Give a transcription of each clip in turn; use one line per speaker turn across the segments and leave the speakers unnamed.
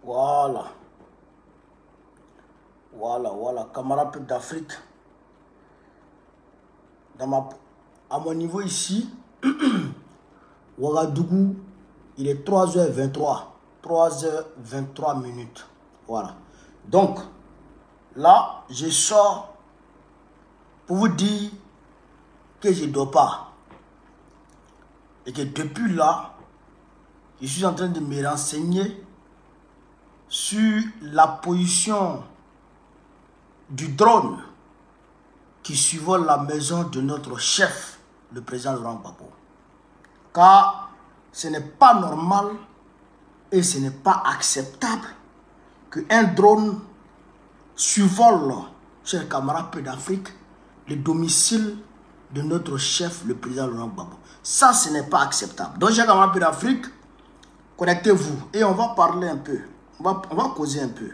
Voilà. Voilà, camarades peuple d'Afrique. À mon niveau ici, Ouagadougou, il est 3h23. 3h23 minutes. Voilà. Donc, là, je sors pour vous dire que je ne dors pas. Et que depuis là, je suis en train de me renseigner sur la position du drone qui survole la maison de notre chef, le président Laurent Gbagbo. Car ce n'est pas normal et ce n'est pas acceptable qu'un drone survole, chers camarades peu d'Afrique, le domicile de notre chef, le président Laurent Gbagbo. Ça, ce n'est pas acceptable. Donc, chers camarades peu d'Afrique, connectez-vous et on va parler un peu. On va causer un peu.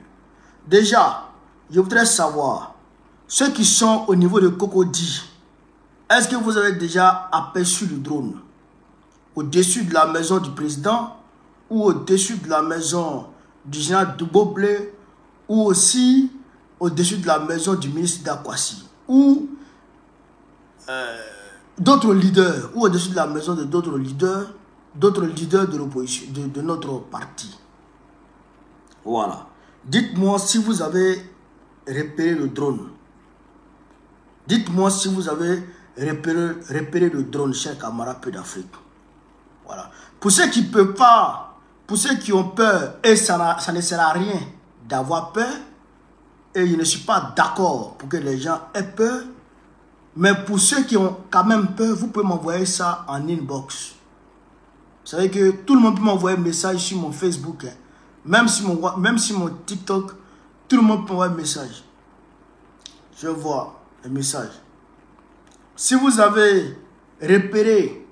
Déjà, je voudrais savoir, ceux qui sont au niveau de Cocody, est-ce que vous avez déjà aperçu le drone au-dessus de la maison du président ou au-dessus de la maison du général Douboblé ou aussi au-dessus de la maison du ministre d'Akwasi ou d'autres leaders ou au-dessus de la maison de d'autres leaders de l'opposition, de notre parti. Voilà. Dites-moi si vous avez repéré le drone. Dites-moi si vous avez repéré le drone, chers camarades peu d'Afrique. Voilà. Pour ceux qui ne peuvent pas, pour ceux qui ont peur, et ça ne sert à rien d'avoir peur, et je ne suis pas d'accord pour que les gens aient peur, mais pour ceux qui ont quand même peur, vous pouvez m'envoyer ça en inbox. Vous savez que tout le monde peut m'envoyer un message sur mon Facebook, hein. Même si mon TikTok, tout le monde peut envoyer un message. Je vois un message. Si vous avez repéré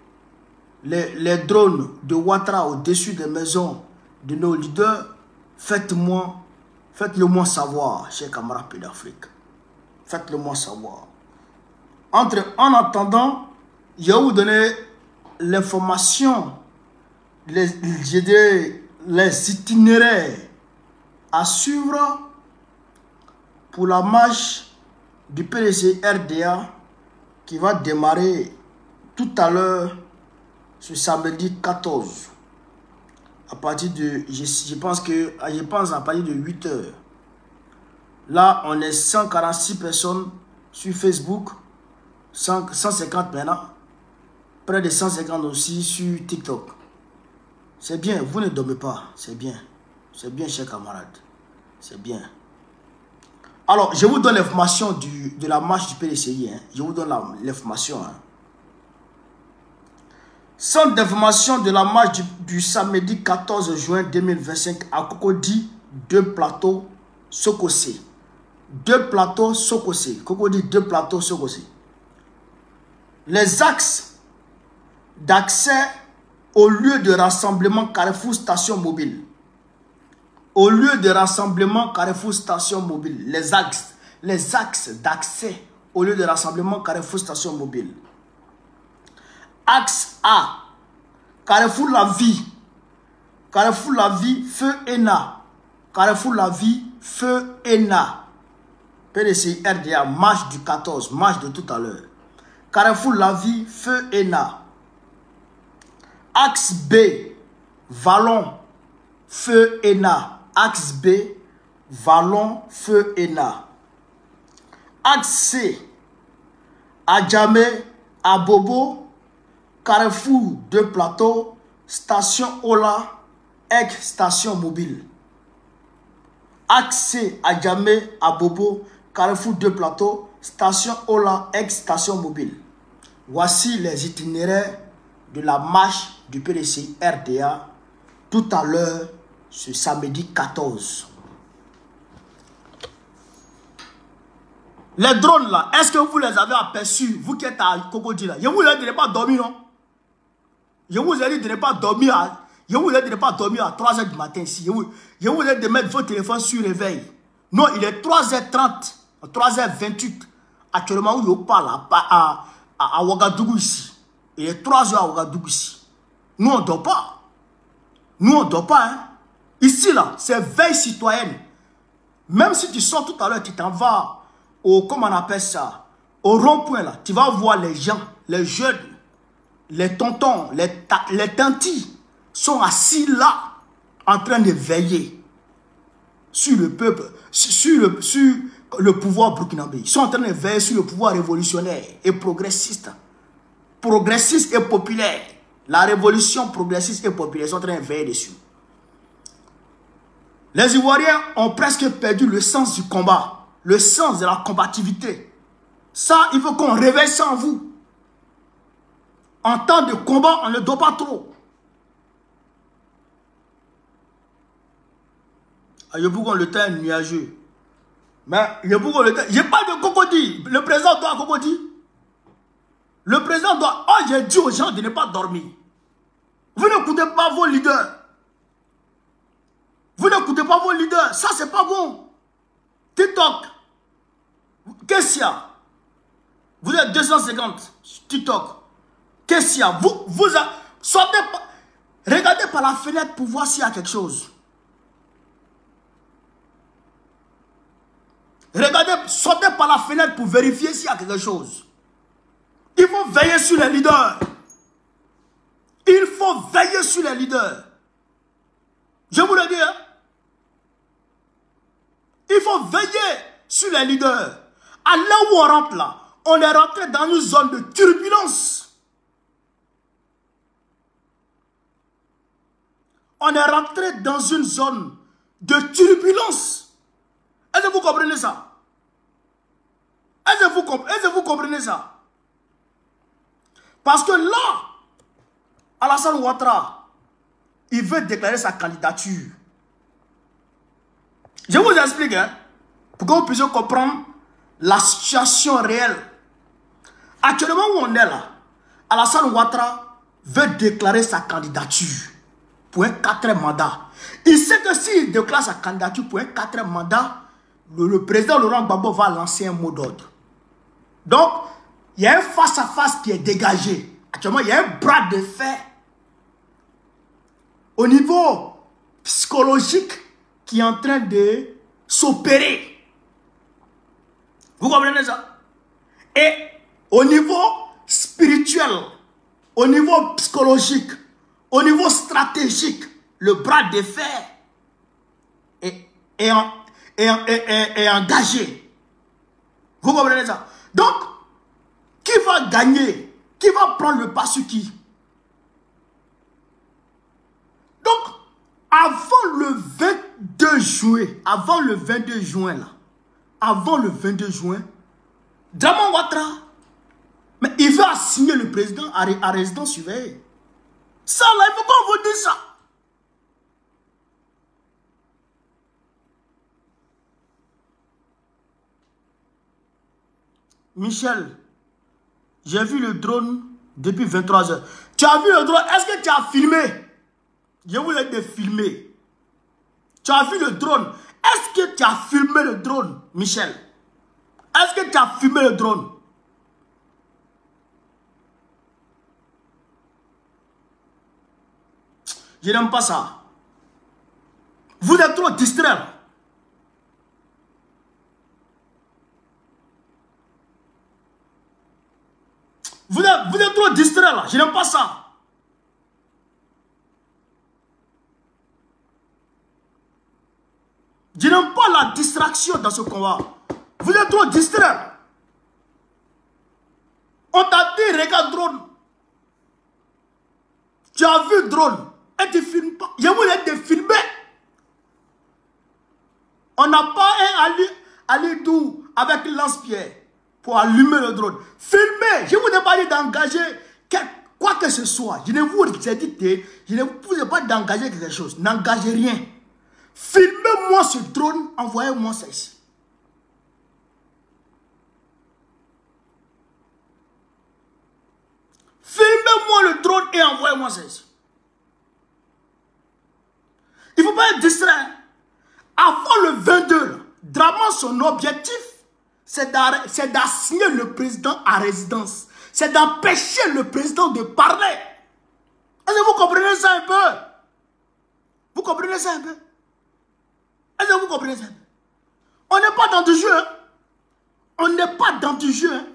les drones de Ouattara au-dessus des maisons de nos leaders, faites-le moi savoir, chers camarades peu d'Afrique. Faites-le moi savoir. En attendant, je vais vous donner l'information, les itinéraires à suivre pour la marche du PDC RDA qui va démarrer tout à l'heure ce samedi 14 à partir de, je pense à partir de 8 h. Là, on est 146 personnes sur Facebook, 150 maintenant, près de 150 aussi sur TikTok. C'est bien, vous ne dormez pas, c'est bien, chers camarades, c'est bien. Alors, je vous donne l'information de la marche du PDCI, hein. Je vous donne l'information. Hein. Centre d'information de la marche du samedi 14 juin 2025 à Cocody, 2 plateaux Sokosé. 2 plateaux Sokosé. Cocody, 2 plateaux Sokosé. Les axes d'accès au lieu de rassemblement Carrefour Station Mobile. Au lieu de rassemblement Carrefour Station Mobile. Les axes d'accès au lieu de rassemblement Carrefour Station Mobile. Axe A, Carrefour La Vie. Carrefour La Vie, Feu ENA. Carrefour La Vie, Feu ENA. PDCI RDA, marche du 14, marche de tout à l'heure. Carrefour La Vie, Feu ENA. Axe B, Vallon, Feu ENA. Axe B, Vallon, Feu ENA. Axe C, Adjamé, Abobo, Carrefour 2 plateaux, station Ola, Egg station mobile. Axe C, Adjamé, Abobo, Carrefour 2 plateaux, station Ola, Egg station mobile. Voici les itinéraires de la marche du PDCI RDA tout à l'heure ce samedi 14. Les drones là, est-ce que vous les avez aperçus, vous qui êtes à Cocody là? Je vous ai dit de ne pas dormir, non? Je vous ai dit de ne pas dormir à 3 h du matin ici. Je vous ai dit de mettre votre téléphone sur réveil. Non, il est 3h30, 3h28 actuellement où je parle à Ouagadougou ici. Il est 3 h à Ouagadougou ici. Nous on ne dort pas. Nous on ne dort pas, hein. Ici, là, c'est veille citoyenne. Même si tu sors tout à l'heure, tu t'en vas au, comment on appelle ça, au rond-point, là. Tu vas voir les gens, les jeunes, les tontons, les tantis sont assis là, en train de veiller sur le peuple, sur le pouvoir burkinabé. Ils sont en train de veiller sur le pouvoir révolutionnaire et progressiste. Progressiste et populaire. La révolution progressiste et populaire, ils sont en train de veiller dessus. Les Ivoiriens ont presque perdu le sens du combat, le sens de la combativité. Ça, il faut qu'on réveille ça en vous. En temps de combat, on ne doit pas trop. Je vous le temps est nuageux. Mais je vous le temps. Je n'ai pas de cocody. Le président doit cocody. Le président doit. Oh, j'ai dit aux gens de ne pas dormir. Vous n'écoutez pas vos leaders. Vous n'écoutez pas vos leaders. Ça, c'est pas bon. TikTok. Qu'est-ce qu'il y a? Vous êtes 250. TikTok. Qu'est-ce qu'il y a? Vous sortez pas. Regardez par la fenêtre pour voir s'il y a quelque chose. Regardez, sortez par la fenêtre pour vérifier s'il y a quelque chose. Il faut veiller sur les leaders. Il faut veiller sur les leaders. Je vous le dis, hein? Il faut veiller sur les leaders. À là où on rentre là, on est rentré dans une zone de turbulence. On est rentré dans une zone de turbulence. Est-ce que vous comprenez ça? Est-ce que vous comprenez ça? Parce que là, Alassane Ouattara, il veut déclarer sa candidature. Je vous explique, hein, pour que vous puissiez comprendre la situation réelle. Actuellement où on est là, Alassane Ouattara veut déclarer sa candidature pour un 4e mandat. Il sait que s'il déclare sa candidature pour un 4e mandat, le président Laurent Gbagbo va lancer un mot d'ordre. Donc, il y a un face-à-face qui est dégagé. Actuellement, il y a un bras de fer au niveau psychologique qui est en train de s'opérer. Vous comprenez ça? Et au niveau spirituel, au niveau psychologique, au niveau stratégique, le bras de fer est engagé. Vous comprenez ça? Donc, qui va gagner? Qui va prendre le pas sur qui? Donc, avant le 22 juin, Draman Ouattara, mais il va assigner le président à résidence surveillée. Ça là, il faut qu'on vous dise ça. Michel, j'ai vu le drone depuis 23 heures. Tu as vu le drone? Est-ce que tu as filmé? Je voulais te filmer. Tu as vu le drone? Est-ce que tu as filmé le drone, Michel? Est-ce que tu as filmé le drone? Je n'aime pas ça. Vous êtes trop distraits. Vous êtes trop distraits là. Je n'aime pas ça. Je n'aime pas la distraction dans ce combat. Vous êtes trop distraits. On t'a dit, regarde drone. Tu as vu drone. Et tu ne filmes pas. Je voulais te filmer. On n'a pas un Alidou avec lance-pierre pour allumer le drone. Filmez. Je ne vous ai pas dit d'engager quoi que ce soit. Je ne vous ai dit, je ne vous ai pas d'engager quelque chose. N'engagez rien. Filmez-moi ce drone. Envoyez-moi ça ici. Filmez-moi le drone et envoyez-moi ça ici. Il ne faut pas être distrait. Avant le 22, Draman, son objectif, c'est d'assigner le président à résidence. C'est d'empêcher le président de parler. Est-ce que vous comprenez ça un peu? Vous comprenez ça un peu? que vous comprenez ça? On n'est pas dans du jeu. Hein? On n'est pas dans du jeu. Hein?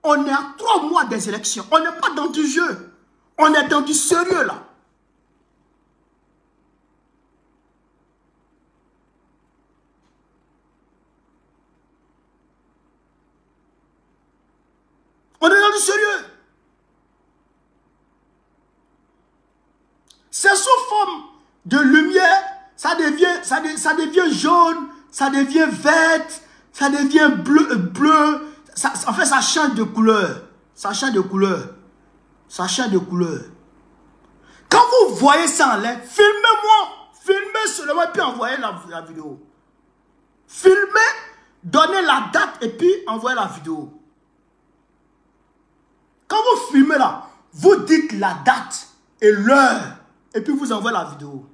On est à 3 mois des élections. On n'est pas dans du jeu. On est dans du sérieux là. On est dans du sérieux. C'est sous forme de lumière, ça devient jaune, ça devient vert, ça devient bleu. En fait, ça change de couleur. Ça change de couleur. Ça change de couleur. Quand vous voyez ça en l'air, filmez-moi. Filmez seulement et puis envoyez la vidéo. Filmez, donnez la date et puis envoyez la vidéo. Quand vous filmez là, vous dites la date et l'heure. Et puis vous envoyez la vidéo.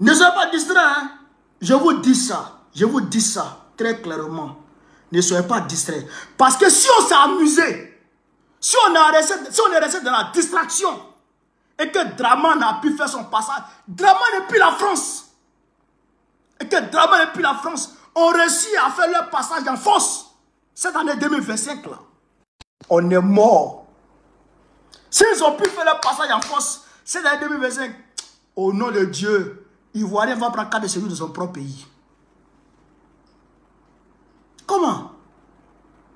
Ne soyez pas distrait. Hein? Je vous dis ça. Je vous dis ça très clairement. Ne soyez pas distrait. Parce que si on s'est amusé, si on est resté dans la distraction, et que Draman n'a pu faire son passage, Draman n'est plus la France. Et que Draman n'est plus la France, on réussit à faire leur passage en force. Cette année 2025 là, on est mort. S'ils ont pu faire leur passage en force, cette année 2025, au nom de Dieu, Ivoirien va prendre 4 de celui de son propre pays. Comment?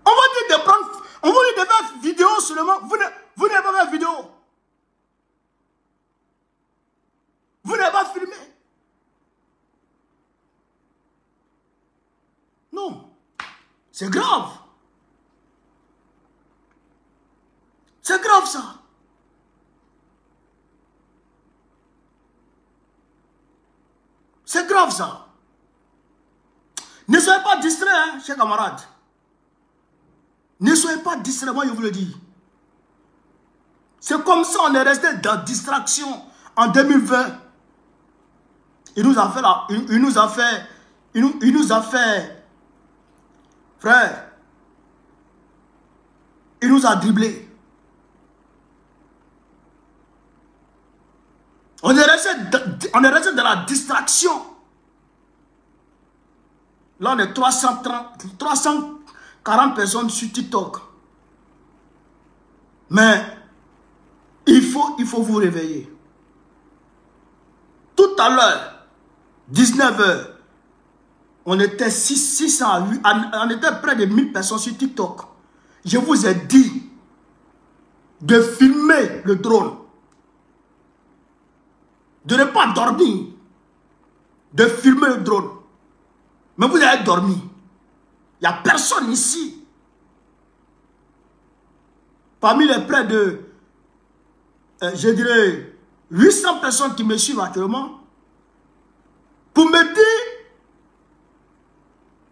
On va dire de prendre, on va dire de faire vidéo seulement. Vous n'avez pas fait vidéo. Vous n'avez pas filmé. Non. C'est grave. C'est grave ça. C'est grave ça. Ne soyez pas distraits, hein, chers camarades. Ne soyez pas distraits, moi je vous le dis. C'est comme ça on est resté dans distraction en 2020. Il nous a fait là, il nous a fait, frère, il nous a dribblé. On est resté dans la distraction. Là, on est 340 personnes sur TikTok. Mais il faut vous réveiller. Tout à l'heure, 19 h, on était 608, on était près de 1000 personnes sur TikTok. Je vous ai dit de filmer le drone. De ne pas dormir. De filmer le drone. Mais vous avez dormi. Il n'y a personne ici. Parmi les près de, je dirais, 800 personnes qui me suivent actuellement, pour me dire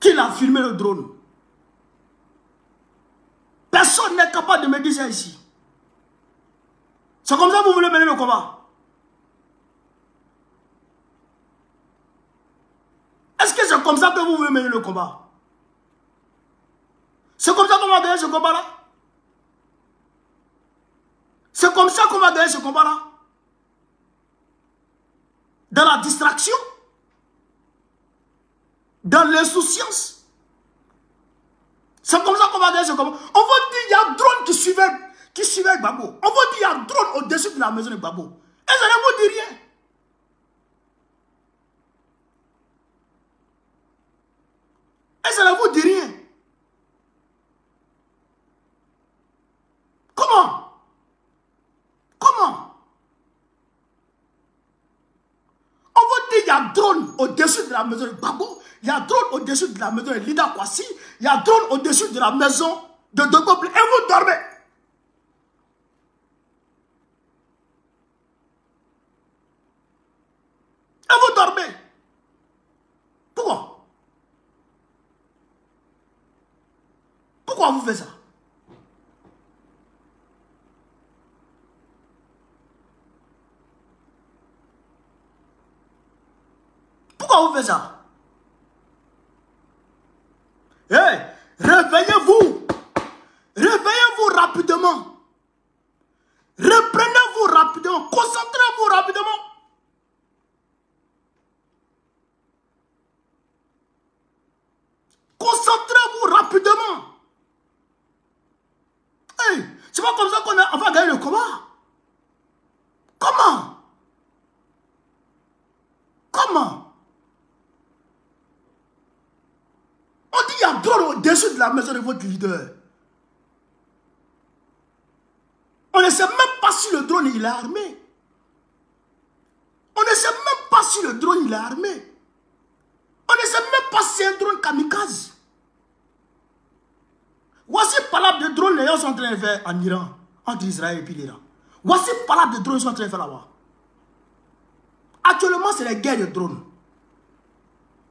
qu'il a filmé le drone. Personne n'est capable de me dire ça ici. C'est comme ça que vous voulez mener le combat. Est-ce que c'est comme ça que vous voulez mener le combat? C'est comme ça qu'on va gagner ce combat-là? C'est comme ça qu'on va gagner ce combat-là? Dans la distraction? Dans l'insouciance? C'est comme ça qu'on va gagner ce combat? On va dire il y a un drone qui suivait Gbagbo. On va dire il y a un drone au-dessus de la maison de Gbagbo. Et ça ne vous dit rien. Et ça ne vous dit rien. Comment? Comment? On va dire il y a un drone au-dessus de la maison de Gbagbo, il y a un drone au-dessus de la maison de Lida Kwasi, il y a un drone au-dessus de la maison de Dogoble, et vous dormez. Et vous dormez. Pourquoi? Pourquoi vous faites ça? Pourquoi vous faites ça? Hey, réveillez-vous. Réveillez-vous rapidement. Reprenez-vous rapidement. Concentrez-vous rapidement. C'est pas comme ça qu'on va gagner le combat. Comment? Comment? On dit qu'il y a drone au-dessus de la maison de votre leader. On ne sait même pas si le drone il est armé. On ne sait même pas si le drone il est armé. On ne sait même pas si c'est un drone kamikaze. Voici palabre de drone les gens sont en train de faire en Iran, entre Israël et puis l'Iran. Voici palabre de drone qu'ils sont en train de faire là-bas. Actuellement, c'est la guerre de drones.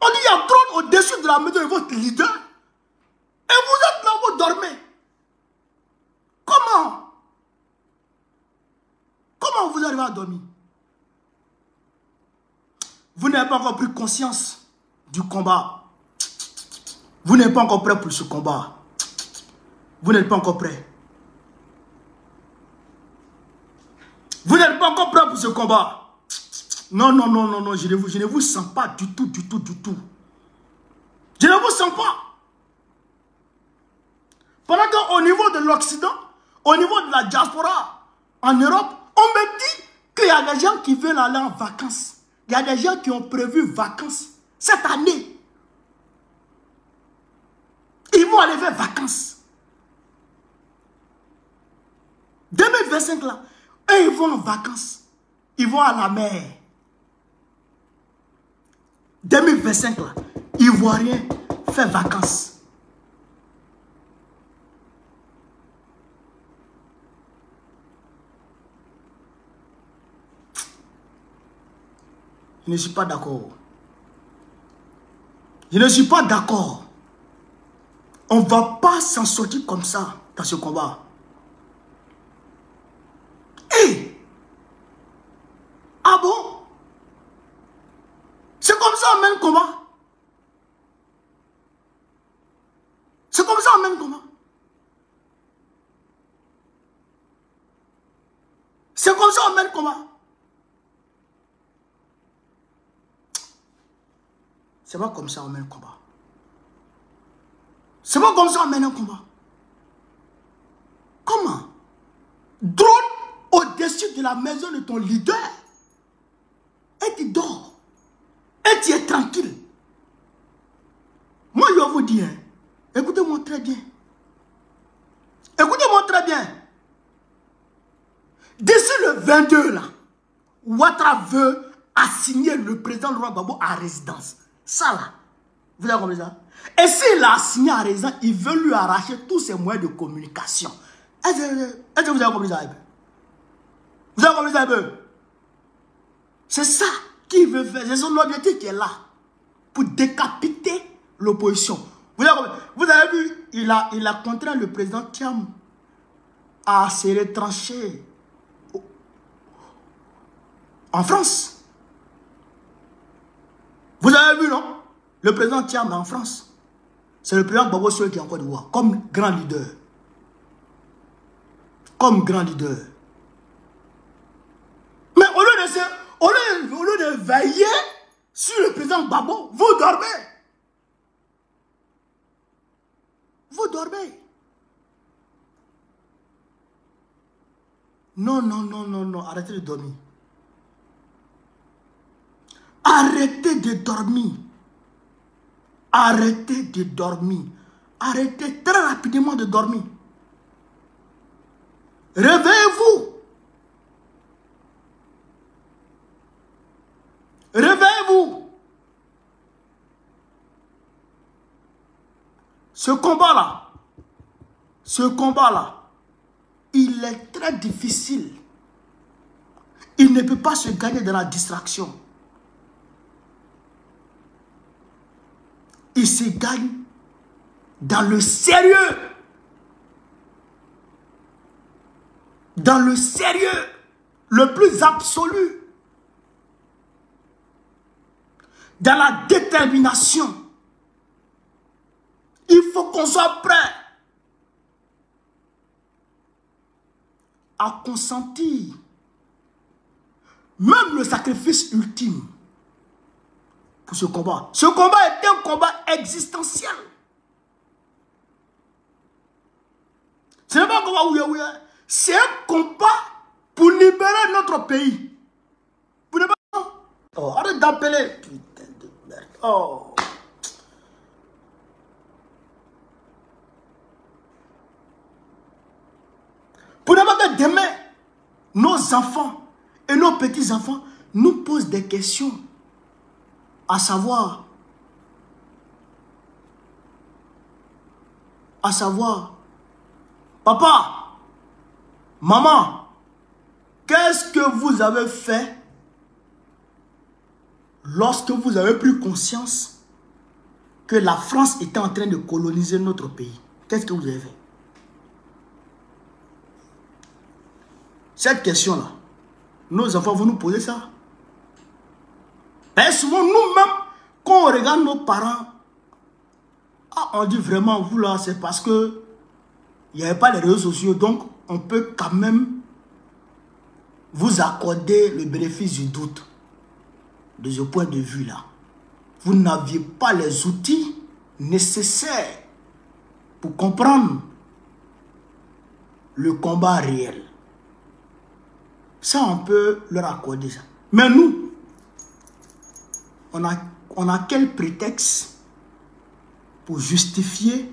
On dit qu'il y a drone au-dessus de la maison de votre leader. Et vous êtes là, vous dormez. Comment? Comment vous arrivez à dormir? Vous n'avez pas encore pris conscience du combat. Vous n'êtes pas encore prêt pour ce combat. Vous n'êtes pas encore prêt. Vous n'êtes pas encore prêt pour ce combat. Non, non, non, non, non, je ne vous sens pas du tout, du tout, du tout. Je ne vous sens pas. Pendant qu'au niveau de l'Occident, au niveau de la diaspora, en Europe, on me dit qu'il y a des gens qui veulent aller en vacances. Il y a des gens qui ont prévu vacances cette année. Ils vont aller faire vacances. 2025 là, eux ils vont en vacances. Ils vont à la mer. 2025 là, Ivoiriens fait vacances. Je ne suis pas d'accord. Je ne suis pas d'accord. On ne va pas s'en sortir comme ça dans ce combat. Hey! Ah bon? C'est comme ça on mène le combat? C'est comme ça on mène le combat? C'est comme ça on mène le combat? C'est pas comme ça on mène le combat. C'est pas comme ça on mène un combat. Comment? Drone au-dessus de la maison de ton leader. Et tu dors. Et tu es tranquille. Moi je vais vous dire, écoutez-moi très bien. Écoutez-moi très bien. D'ici le 22 là, Ouattara veut assigner le président Laurent Gbagbo à résidence. Ça là, vous avez compris ça? Et s'il a assigné à résidence, il veut lui arracher tous ses moyens de communication. Est-ce que vous avez compris ça un peu? Vous avez compris ça un peu? C'est ça qu'il veut faire. C'est son objectif qui est là. Pour décapiter l'opposition. Vous avez vu, il a contraint le président Thiam à se retrancher en France. Vous avez vu, non? Le président Thiam en France. C'est le président Gbagbo seul qui est en Côte d'Ivoire. Comme grand leader. Comme grand leader. Mais au lieu de veiller sur le président Gbagbo, vous dormez. Vous dormez. Non, non, non, non, non. Arrêtez de dormir. Arrêtez de dormir. Arrêtez de dormir. Arrêtez très rapidement de dormir. Réveillez-vous. Réveillez-vous. Ce combat-là, il est très difficile. Il ne peut pas se gagner dans la distraction. Il se gagne dans le sérieux. Dans le sérieux, le plus absolu. Dans la détermination. Il faut qu'on soit prêt à consentir même le sacrifice ultime pour ce combat. Ce combat est un combat existentiel. Ce n'est pas un combat ouïe. C'est un combat pour libérer notre pays. Vous n'avez pas... Oh, arrête d'appeler. Putain de merde. Oh. Pour n'avoir que demain, nos enfants et nos petits-enfants nous posent des questions. À savoir, papa, maman, qu'est-ce que vous avez fait lorsque vous avez pris conscience que la France était en train de coloniser notre pays? Qu'est-ce que vous avez fait? Cette question-là, nos enfants vont nous poser ça. Et souvent, nous-mêmes, quand on regarde nos parents, on dit vraiment, vous là, c'est parce que il n'y avait pas les réseaux sociaux, donc on peut quand même vous accorder le bénéfice du doute de ce point de vue-là. Vous n'aviez pas les outils nécessaires pour comprendre le combat réel. Ça, on peut leur accorder ça. Mais nous, on a quel prétexte pour justifier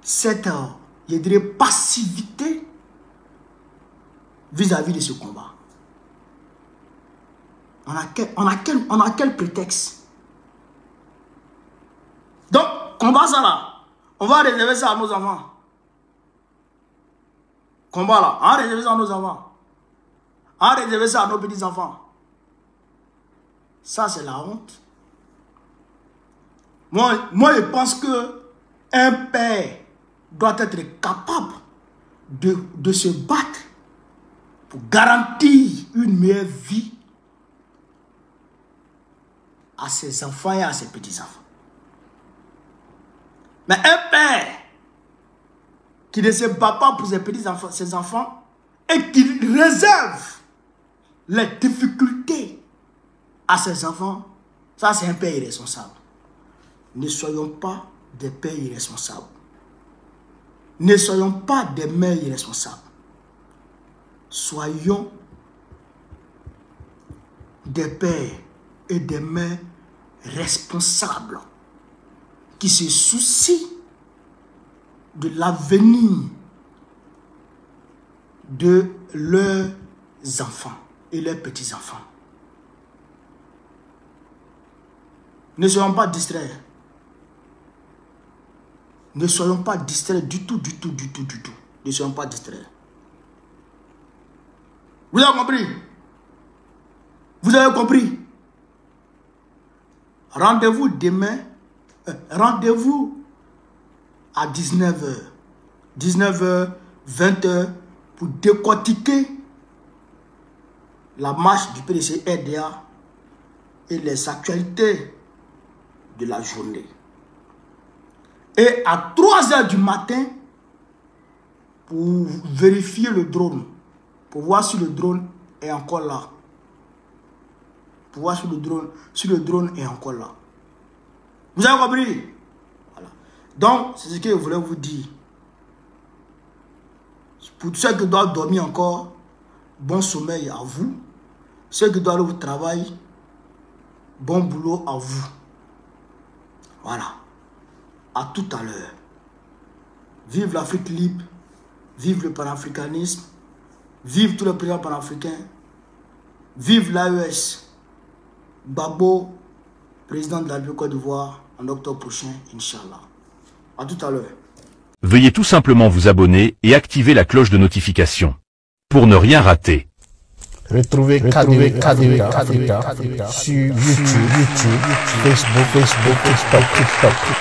cette, je dirais, passivité vis-à-vis de ce combat? On a quel prétexte? Donc, combat ça là, on va réserver ça à nos enfants. Combat là, on réserve ça à nos enfants. On réserve ça à nos petits-enfants. Ça, c'est la honte. Moi, je pense que un père doit être capable de se battre pour garantir une meilleure vie à ses enfants et à ses petits-enfants. Mais un père qui ne se bat pas pour ses petits-enfants, ses enfants, et qui réserve les difficultés à ses enfants, ça c'est un père irresponsable. Ne soyons pas des pères irresponsables. Ne soyons pas des mères irresponsables. Soyons des pères et des mères responsables qui se soucient de l'avenir de leurs enfants et leurs petits-enfants. Ne soyons pas distraits. Ne soyons pas distraits du tout. Ne soyons pas distraits. Vous avez compris? Vous avez compris? Rendez-vous demain. Rendez-vous à 19h. 19h, 20h pour décortiquer la marche du PDC RDA et les actualités de la journée. Et à 3h du matin, pour vérifier le drone, pour voir si le drone est encore là. Pour voir si le drone est encore là. Vous avez compris? Voilà. Donc, c'est ce que je voulais vous dire. Pour ceux qui doivent dormir encore, bon sommeil à vous. Ceux qui doivent aller au travail, bon boulot à vous. Voilà. À tout à l'heure. Vive l'Afrique libre. Vive le panafricanisme. Vive tous les présidents panafricains. Vive l'AES. Babo, président de la Côte d'Ivoire, en octobre prochain, Inch'Allah. À tout à l'heure.
Veuillez tout simplement vous abonner et activer la cloche de notification pour ne rien rater.
Retrouvez KDV Africa sur YouTube, Facebook, TikTok.